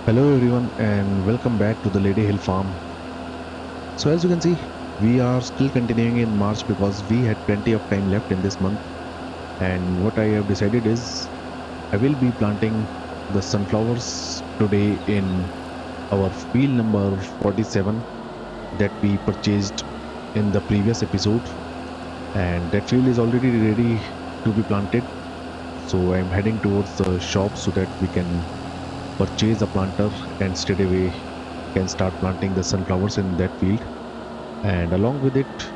Hello everyone and welcome back to the Ladyhill farm. So as you can see, we are still continuing in March because we had plenty of time left in this month, and what I have decided is I will be planting the sunflowers today in our field number 47 that we purchased in the previous episode, and that field is already ready to be planted. So I'm heading towards the shop so that we can purchase a planter and straight away can start planting the sunflowers in that field. And along with it,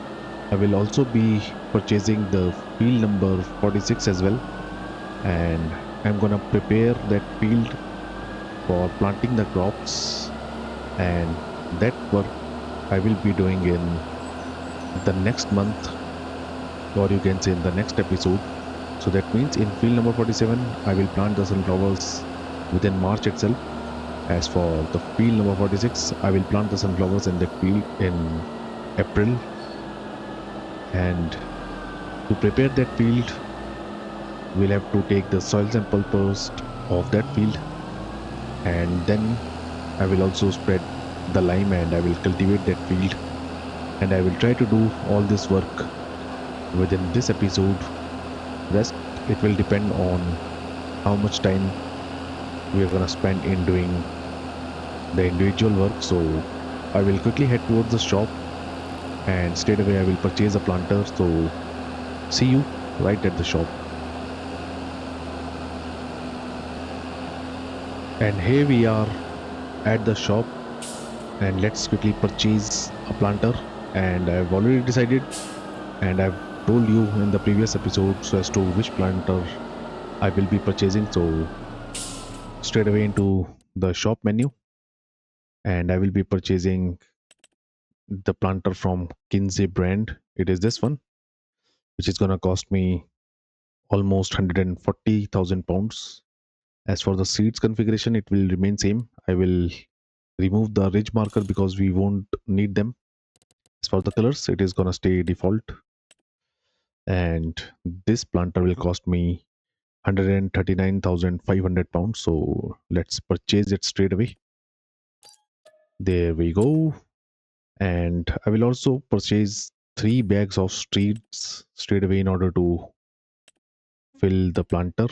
I will also be purchasing the field number 46 as well, and I'm gonna prepare that field for planting the crops, and that work I will be doing in the next month, or you can say in the next episode. So that means in field number 47 I will plant the sunflowers within March itself. As for the field number 46, I will plant the sunflowers in that field in April. And to prepare that field, we'll have to take the soil sample first of that field, and then I will also spread the lime and I will cultivate that field, and I will try to do all this work within this episode. Rest, it will depend on how much time we are gonna spend in doing the individual work. So I will quickly head towards the shop and straight away I will purchase a planter. So see you right at the shop. And here we are at the shop, and let's quickly purchase a planter. And I've already decided, and I've told you in the previous episodes as to which planter I will be purchasing. So straight away into the shop menu, and I will be purchasing the planter from Kinsey brand. It is this one, which is gonna cost me almost 140,000 pounds. As for the seeds configuration, it will remain same. I will remove the ridge marker because we won't need them. As for the colors, it is gonna stay default, and this planter will cost me 139,500 pounds. So let's purchase it straight away. There we go. And I will also purchase 3 bags of seeds straight away in order to fill the planter.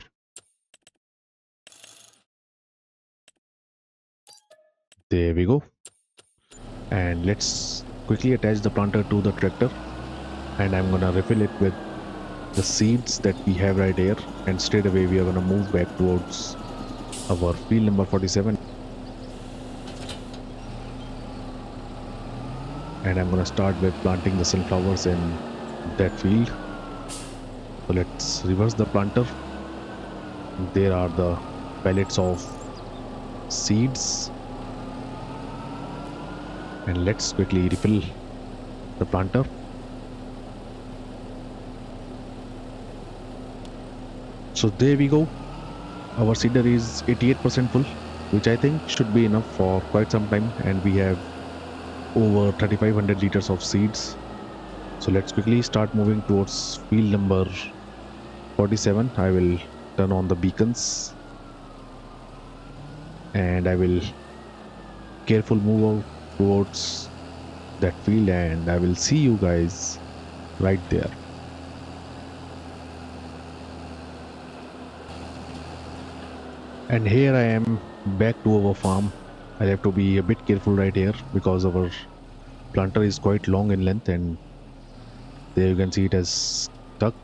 There we go. And let's quickly attach the planter to the tractor, and I'm gonna refill it with the seeds that we have right here, and straight away we are gonna move back towards our field number 47, and I'm gonna start with planting the sunflowers in that field. So let's reverse the planter. There are the pellets of seeds, and let's quickly refill the planter. So there we go. Our seeder is 88% full, which I think should be enough for quite some time, and we have over 3500 liters of seeds. So let's quickly start moving towards field number 47. I will turn on the beacons, and I will careful move out towards that field, and I will see you guys right there. And here I am back to our farm. I have to be a bit careful right here because our planter is quite long in length, and there you can see it has stuck.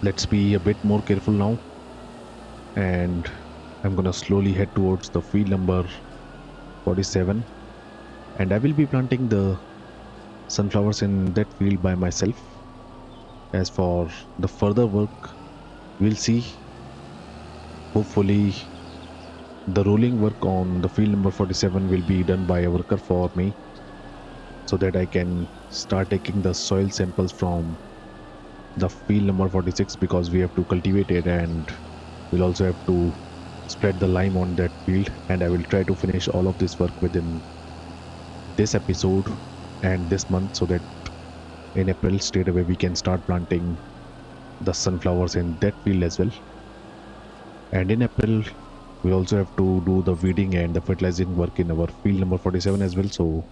Let's be a bit more careful now, and I'm gonna slowly head towards the field number 47, and I will be planting the sunflowers in that field by myself. As for the further work, we'll see. Hopefully the rolling work on the field number 47 will be done by a worker for me, so that I can start taking the soil samples from the field number 46, because we have to cultivate it, and we'll also have to spread the lime on that field. And I will try to finish all of this work within this episode and this month, so that in April straight away we can start planting the sunflowers in that field as well. And in April, we also have to do the weeding and the fertilizing work in our field number 47 as well. So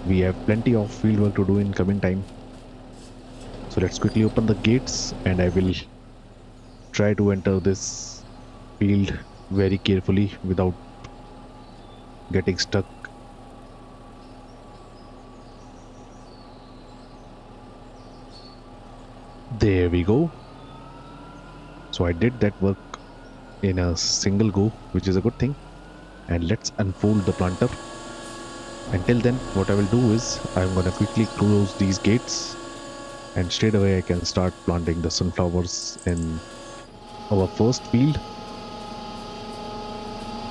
we have plenty of field work to do in coming time. So let's quickly open the gates and I will try to enter this field very carefully without getting stuck. There we go. So I did that work in a single go, which is a good thing. And let's unfold the planter. Until then, what I will do is I'm gonna quickly close these gates and straight away I can start planting the sunflowers in our first field.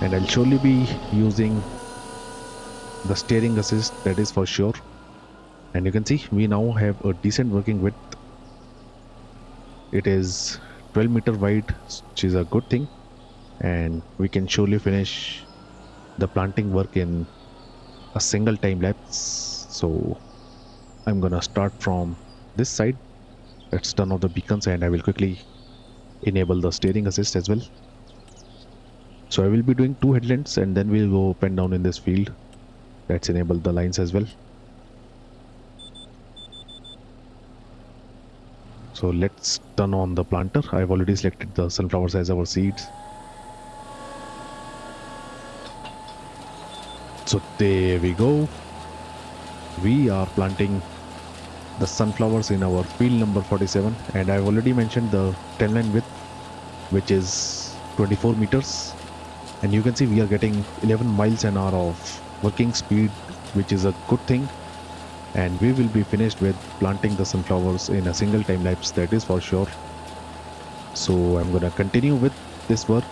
And I'll surely be using the steering assist, that is for sure. And you can see we now have a decent working width. It is 12-meter wide, which is a good thing, and we can surely finish the planting work in a single time lapse. So I'm gonna start from this side. Let's turn off the beacons and I will quickly enable the steering assist as well. So I will be doing 2 headlands and then we'll go up and down in this field. Let's enable the lines as well. So let's turn on the planter. I've already selected the sunflowers as our seeds. So there we go. We are planting the sunflowers in our field number 47, and I've already mentioned the 10 line width, which is 24 meters. And you can see we are getting 11 miles an hour of working speed, which is a good thing. And we will be finished with planting the sunflowers in a single time lapse, that is for sure. So I'm gonna continue with this work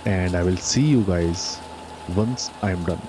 and I will see you guys once I'm done.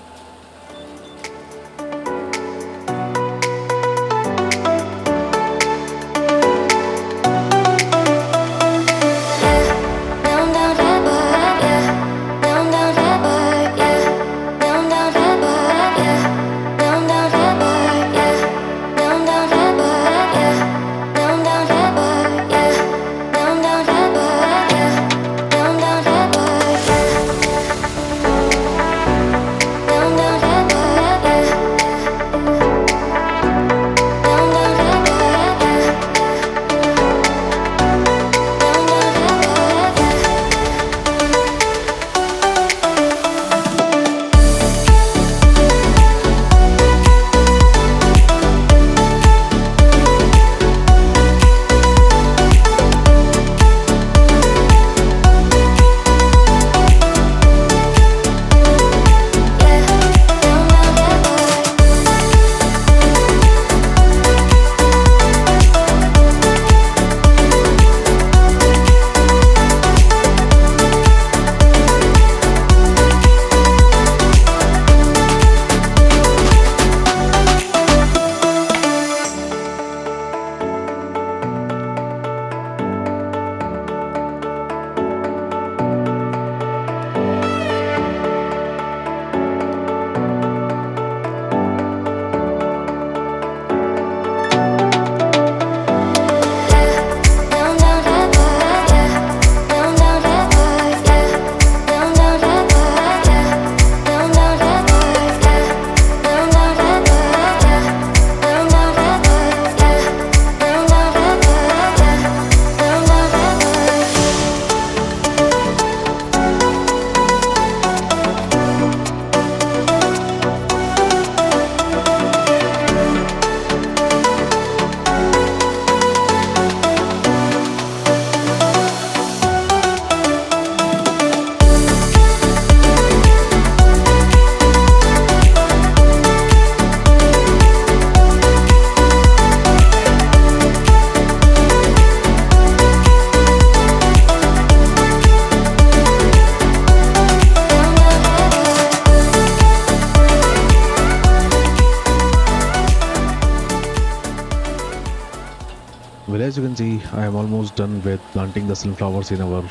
Well, as you can see, I am almost done with planting the sunflowers in our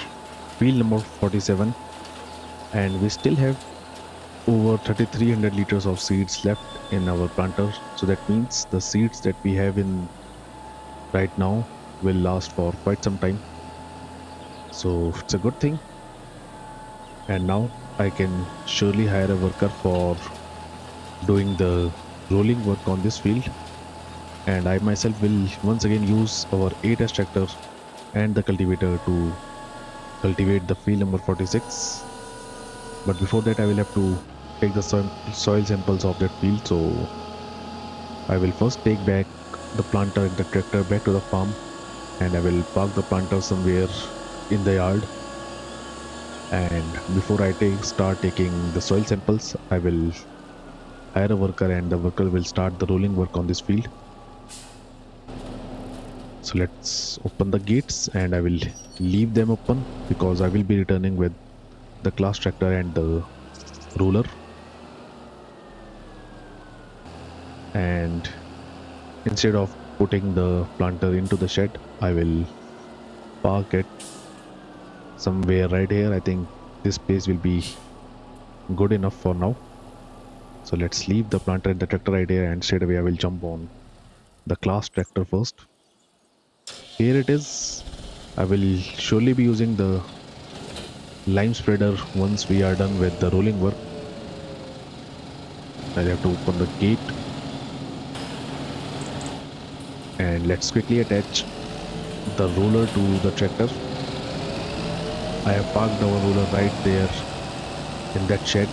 field number 47, and we still have over 3300 liters of seeds left in our planter. So that means the seeds that we have in right now will last for quite some time. So it's a good thing. And now I can surely hire a worker for doing the rolling work on this field. And I myself will once again use our 8S tractor and the cultivator to cultivate the field number 46. But before that, I will have to take the soil samples of that field. So I will first take back the planter and the tractor back to the farm, and I will park the planter somewhere in the yard. And before I start taking the soil samples, I will hire a worker, and the worker will start the rolling work on this field. So let's open the gates, and I will leave them open because I will be returning with the class tractor and the roller. And instead of putting the planter into the shed, I will park it somewhere right here. I think this space will be good enough for now. So let's leave the planter and the tractor right here, and straight away I will jump on the class tractor first. Here it is. I will surely be using the lime spreader once we are done with the rolling work. I have to open the gate, and let's quickly attach the roller to the tractor. I have parked our roller right there in that shed,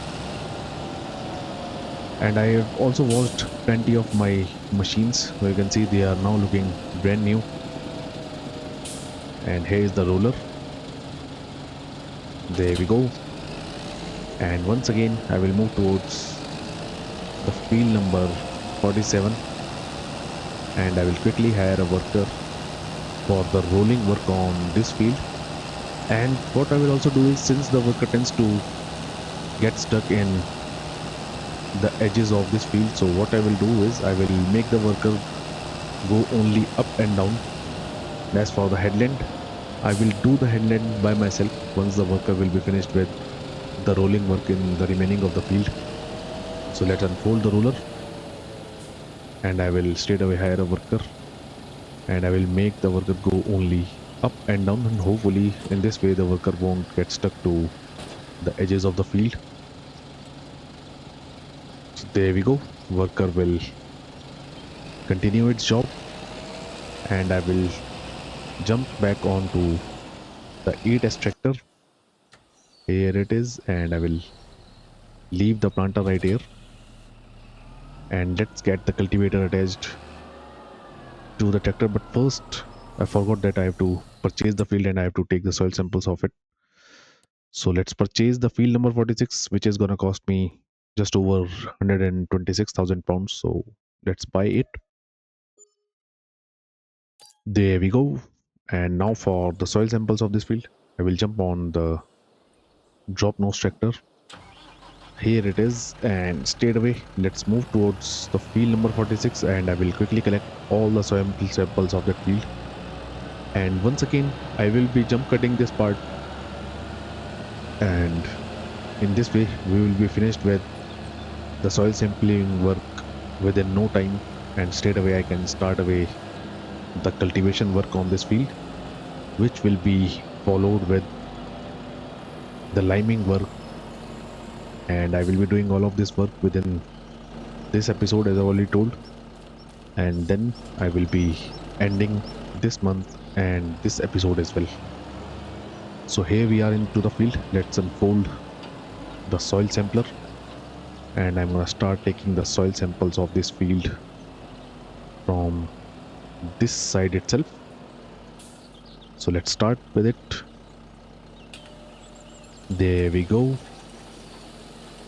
and I have also washed plenty of my machines. Where you can see they are now looking brand new. And here is the roller. There we go. And once again I will move towards the field number 47, and I will quickly hire a worker for the rolling work on this field. And what I will also do is, since the worker tends to get stuck in the edges of this field, so what I will do is I will make the worker go only up and down. And as for the headland, I will do the headland by myself once the worker will be finished with the rolling work in the remaining of the field. So let's unfold the roller, and I will straight away hire a worker, and I will make the worker go only up and down, and hopefully in this way the worker won't get stuck to the edges of the field. So there we go. Worker will continue its job, and I will jump back onto the 8S tractor. Here it is, and I will leave the planter right here, and let's get the cultivator attached to the tractor. But first, I forgot that I have to purchase the field and I have to take the soil samples of it. So let's purchase the field number 46, which is gonna cost me just over 126,000 pounds. So let's buy it. There we go. And now for the soil samples of this field, I will jump on the drop nose tractor. Here it is, and straight away let's move towards the field number 46, and I will quickly collect all the soil samples of that field. And once again I will be jump cutting this part, and in this way we will be finished with the soil sampling work within no time, and straight away I can start away the cultivation work on this field, which will be followed with the liming work. And I will be doing all of this work within this episode, as I already told, and then I will be ending this month and this episode as well. So here we are into the field. Let's unfold the soil sampler, and I'm gonna start taking the soil samples of this field from this side itself. So let's start with it. There we go.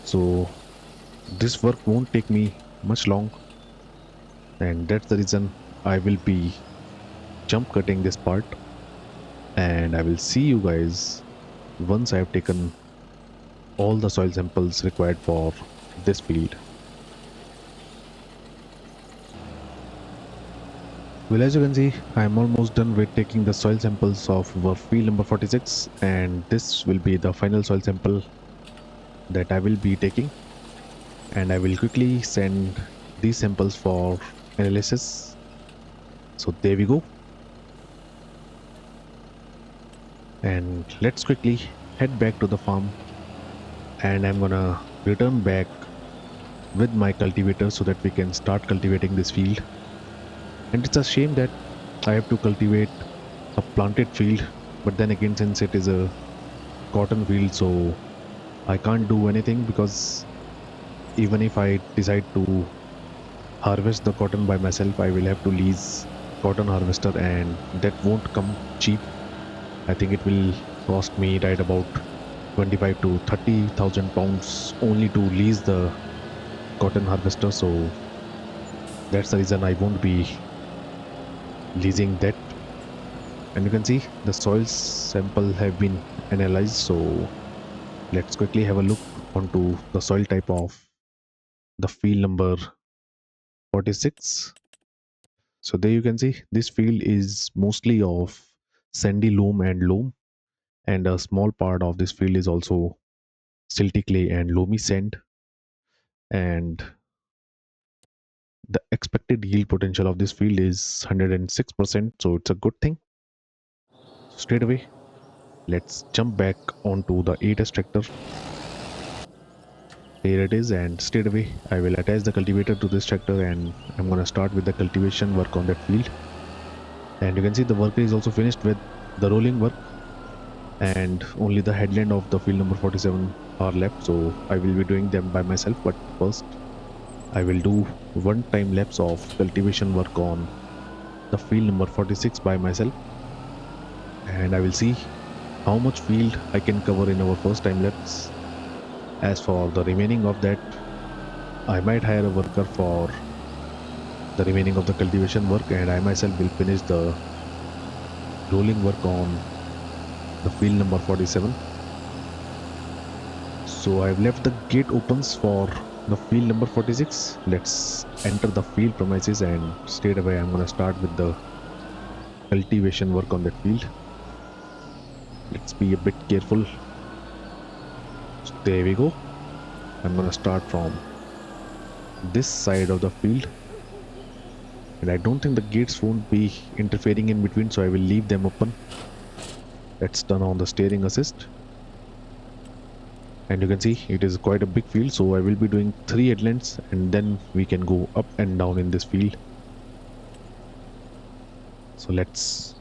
So this work won't take me much long, and that's the reason I will be jump cutting this part, and I will see you guys once I have taken all the soil samples required for this field. Well, as you can see, I am almost done with taking the soil samples of our field number 46, and this will be the final soil sample that I will be taking, and I will quickly send these samples for analysis. So there we go. And let's quickly head back to the farm, and I'm gonna return back with my cultivator so that we can start cultivating this field. And it's a shame that I have to cultivate a planted field, but then again, since it is a cotton field, so I can't do anything because even if I decide to harvest the cotton by myself, I will have to lease a cotton harvester, and that won't come cheap. I think it will cost me right about 25 to 30,000 pounds only to lease the cotton harvester. So that's the reason I won't be leasing that. And you can see the soil sample have been analyzed. So let's quickly have a look onto the soil type of the field number 46. So there you can see this field is mostly of sandy loam and loam, and a small part of this field is also silty clay and loamy sand. And the expected yield potential of this field is 106%, so it's a good thing. So straight away, let's jump back onto the 8S tractor. Here it is, and straight away I will attach the cultivator to this tractor, and I'm gonna start with the cultivation work on that field. And you can see the worker is also finished with the rolling work, and only the headland of the field number 47 are left. So I will be doing them by myself, but first I will do one time lapse of cultivation work on the field number 46 by myself, and I will see how much field I can cover in our first time lapse. As for the remaining of that, I might hire a worker for the remaining of the cultivation work, and I myself will finish the rolling work on the field number 47. So I've left the gate opens for the field number 46. Let's enter the field premises, and straight away I'm gonna start with the cultivation work on that field. Let's be a bit careful. So there we go. I'm gonna start from this side of the field, and I don't think the gates won't be interfering in between, so I will leave them open. Let's turn on the steering assist, and you can see it is quite a big field, so I will be doing 3 headlands, and then we can go up and down in this field. So let's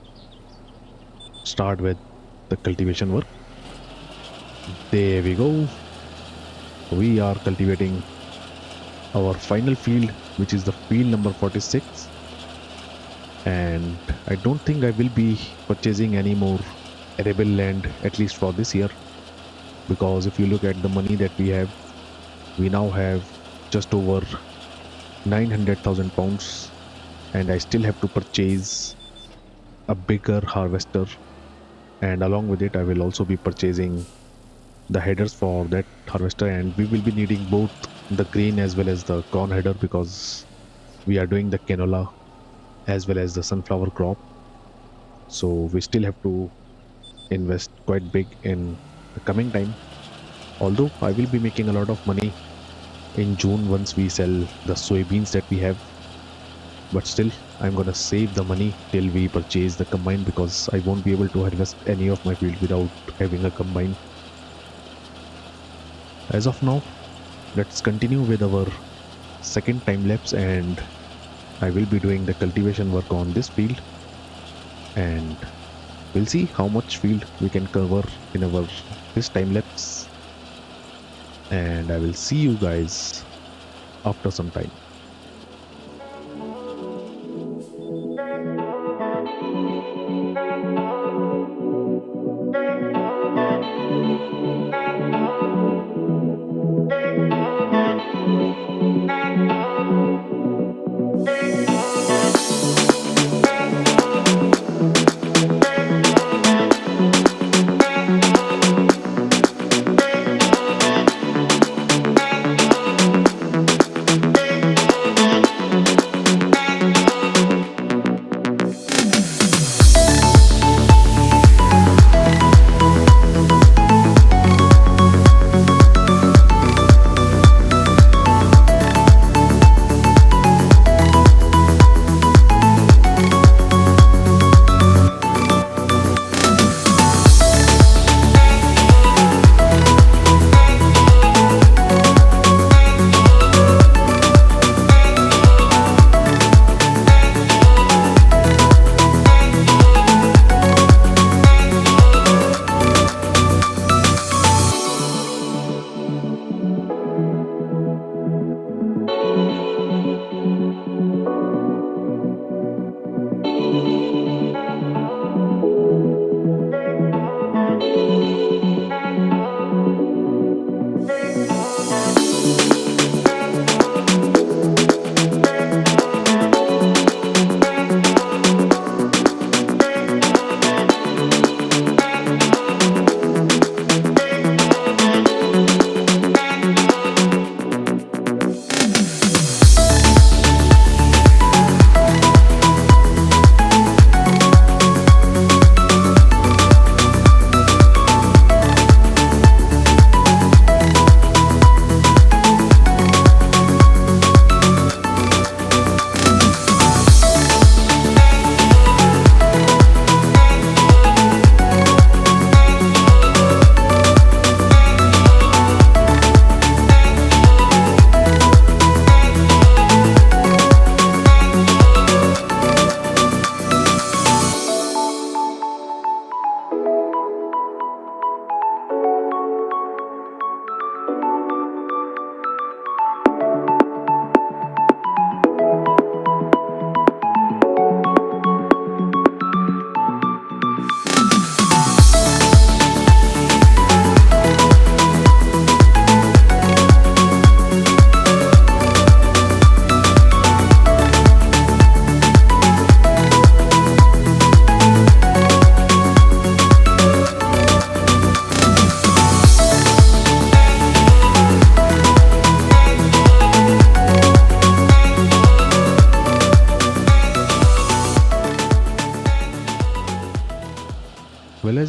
start with the cultivation work. There we go. We are cultivating our final field, which is the field number 46, and I don't think I will be purchasing any more arable land, at least for this year, because if you look at the money that we now have just over 900,000 pounds, and I still have to purchase a bigger harvester, and along with it I will also be purchasing the headers for that harvester, and we will be needing both the grain as well as the corn header because we are doing the canola as well as the sunflower crop. So we still have to invest quite big in the coming time, although I will be making a lot of money in June once we sell the soybeans that we have, but still I'm gonna save the money till we purchase the combine because I won't be able to harvest any of my field without having a combine. As of now, let's continue with our second time lapse, and I will be doing the cultivation work on this field, and we'll see how much field we can cover in our this time lapse, and I will see you guys after some time.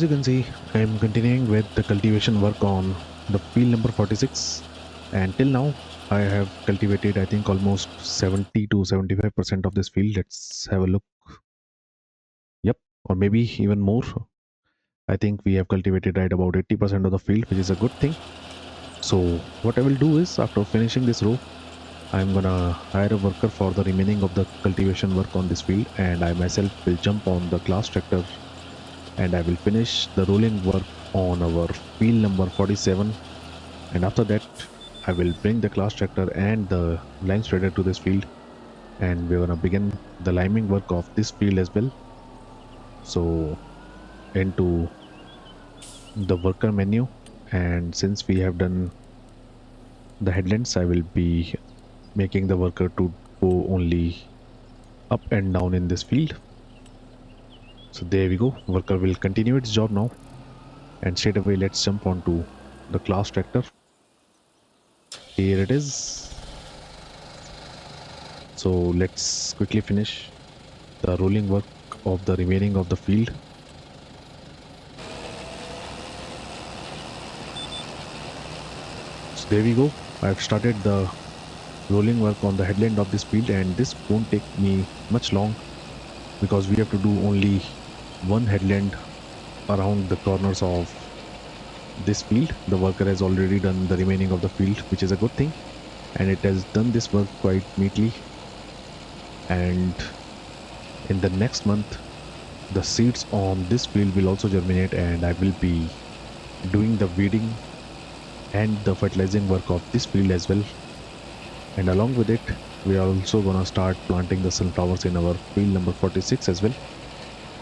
as you can see, I am continuing with the cultivation work on the field number 46, and till now I have cultivated, I think, almost 70 to 75% of this field. Let's have a look. Yep, or maybe even more. I think we have cultivated right about 80% of the field, which is a good thing. So what I will do is, after finishing this row, I'm gonna hire a worker for the remaining of the cultivation work on this field, and I myself will jump on the class tractor and I will finish the rolling work on our field number 47. And after that, I will bring the class tractor and the lime spreader to this field, and we're gonna begin the liming work of this field as well. So into the worker menu, and since we have done the headlands, I will be making the worker to go only up and down in this field. So there we go, worker will continue its job now, and straight away let's jump onto the class tractor. Here it is. So let's quickly finish the rolling work of the remaining of the field. So there we go, I've started the rolling work on the headland of this field, and this won't take me much long because we have to do only one headland around the corners of this field. The worker has already done the remaining of the field, which is a good thing, and it has done this work quite neatly. And in the next month, the seeds on this field will also germinate, and I will be doing the weeding and the fertilizing work of this field as well. And along with it, we are also gonna start planting the sunflowers in our field number 46 as well,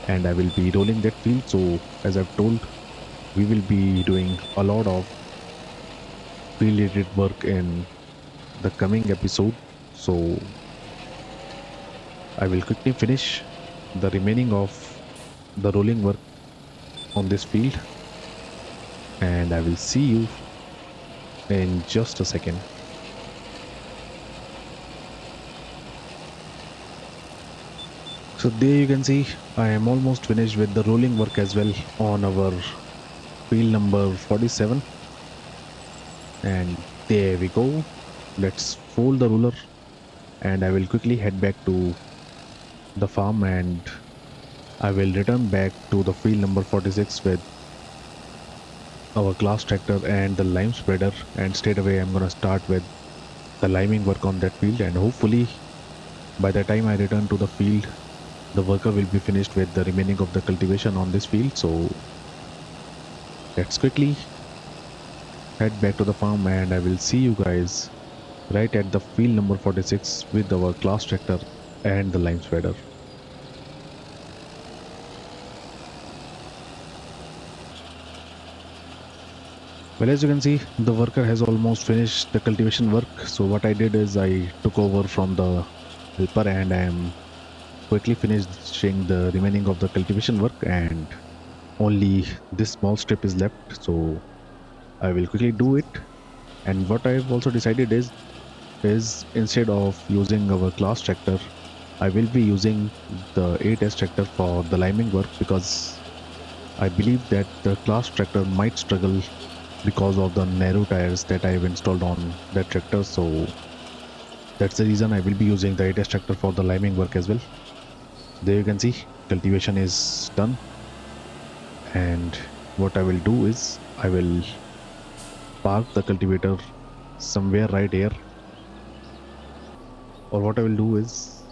and I will be rolling that field. So as I've told, we will be doing a lot of field related work in the coming episode. So I will quickly finish the remaining of the rolling work on this field, and I will see you in just a second. So there you can see I am almost finished with the rolling work as well on our field number 47, and there we go. Let's fold the ruler, and I will quickly head back to the farm, and I will return back to the field number 46 with our glass tractor and the lime spreader, and straight away I'm gonna start with the liming work on that field, and hopefully by the time I return to the field, the worker will be finished with the remaining of the cultivation on this field. So let's quickly head back to the farm, and I will see you guys right at the field number 46 with our glass tractor and the lime spreader. Well, as you can see, the worker has almost finished the cultivation work. So what I did is I took over from the helper, and I am quickly finishing the remaining of the cultivation work, and only this small strip is left. So I will quickly do it. And what I've also decided is instead of using our class tractor, I will be using the 8S tractor for the liming work, because I believe that the class tractor might struggle because of the narrow tires that I have installed on that tractor. So that's the reason I will be using the 8S tractor for the liming work as well. There you can see cultivation is done, and what I will do is I will park the cultivator somewhere right here, or what I will do is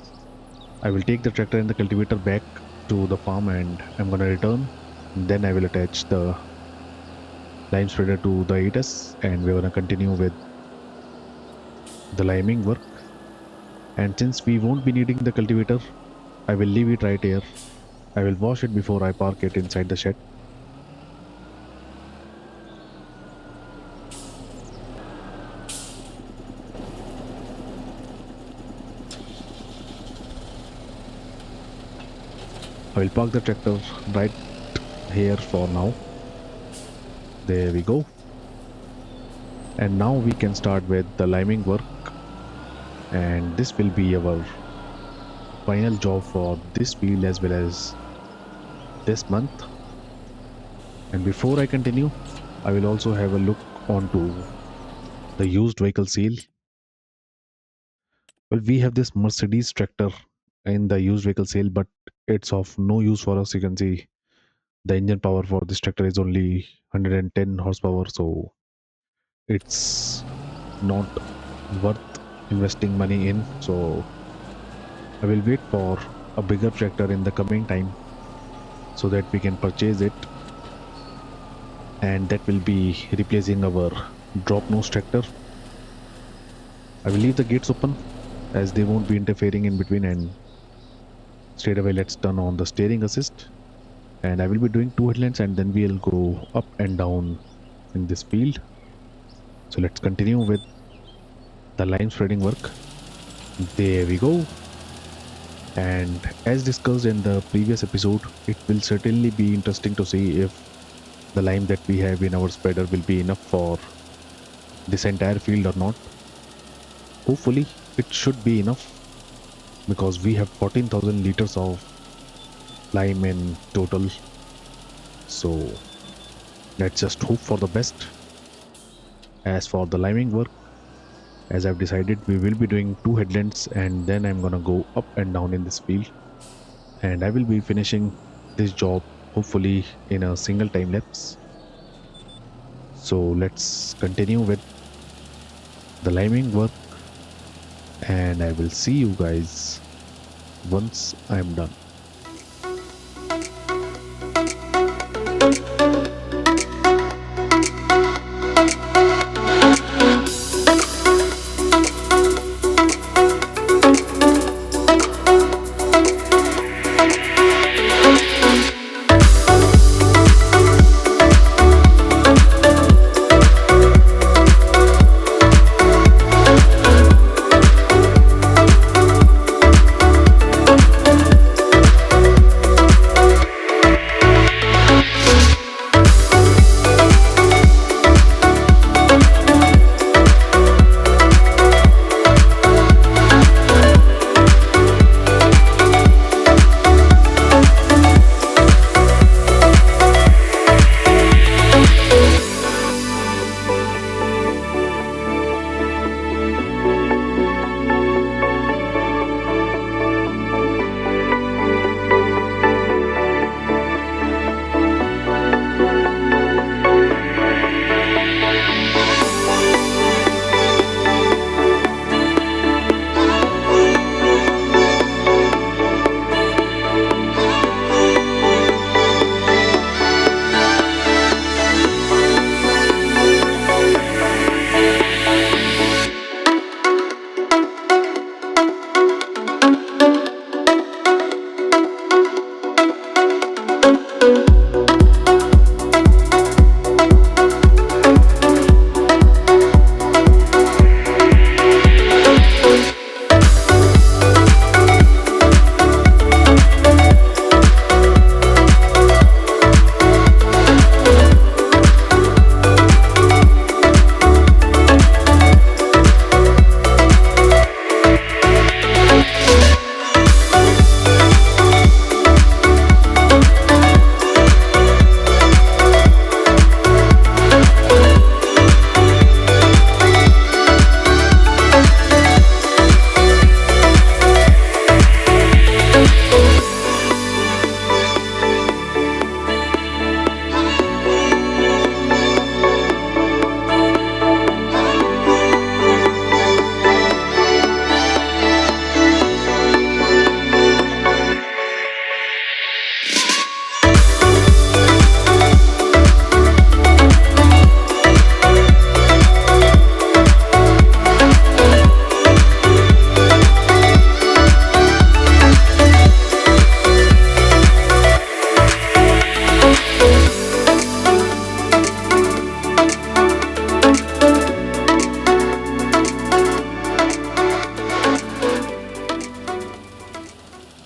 I will take the tractor and the cultivator back to the farm, and I'm gonna return. Then I will attach the lime spreader to the 8S, and we're gonna continue with the liming work. And since we won't be needing the cultivator, I will leave it right here. I will wash it before I park it inside the shed. I will park the tractor right here for now. There we go. And now we can start with the liming work, and this will be our final job for this field as well as this month. And before I continue, I will also have a look onto the used vehicle sale. Well, we have this Mercedes tractor in the used vehicle sale, but it's of no use for us. You can see the engine power for this tractor is only 110 horsepower, so it's not worth investing money in. So I will wait for a bigger tractor in the coming time so that we can purchase it, and that will be replacing our drop nose tractor. I will leave the gates open as they won't be interfering in between, and straight away let's turn on the steering assist, and I will be doing two headlands and then we'll go up and down in this field. So let's continue with the line spreading work. There we go. And as discussed in the previous episode, it will certainly be interesting to see if the lime that we have in our spreader will be enough for this entire field or not. Hopefully it should be enough because we have 14,000 liters of lime in total. So let's just hope for the best. As for the liming work, as I've decided, we will be doing two headlands and then I'm gonna go up and down in this field, and I will be finishing this job hopefully in a single time lapse. So let's continue with the liming work, and I will see you guys once I'm done.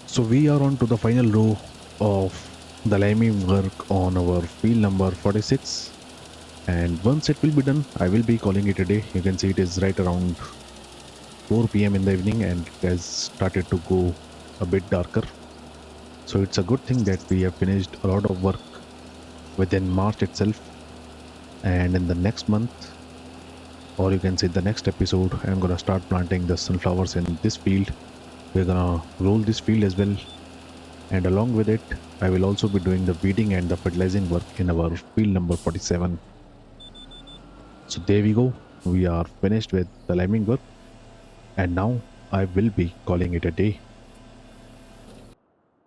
So we are on to the final row of the liming work on our field number 46, and once it will be done I will be calling it a day. You can see it is right around 4 p.m. in the evening and it has started to go a bit darker. So it's a good thing that we have finished a lot of work within March itself. And in the next month, or you can say the next episode, I'm gonna start planting the sunflowers in this field. We're gonna roll this field as well, and along with it, I will also be doing the weeding and the fertilizing work in our field number 47. So there we go. We are finished with the liming work, and now I will be calling it a day.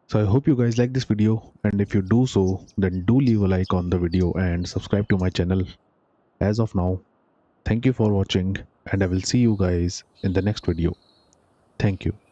So I hope you guys like this video, and if you do so, then do leave a like on the video and subscribe to my channel. As of now, thank you for watching, and I will see you guys in the next video. Thank you.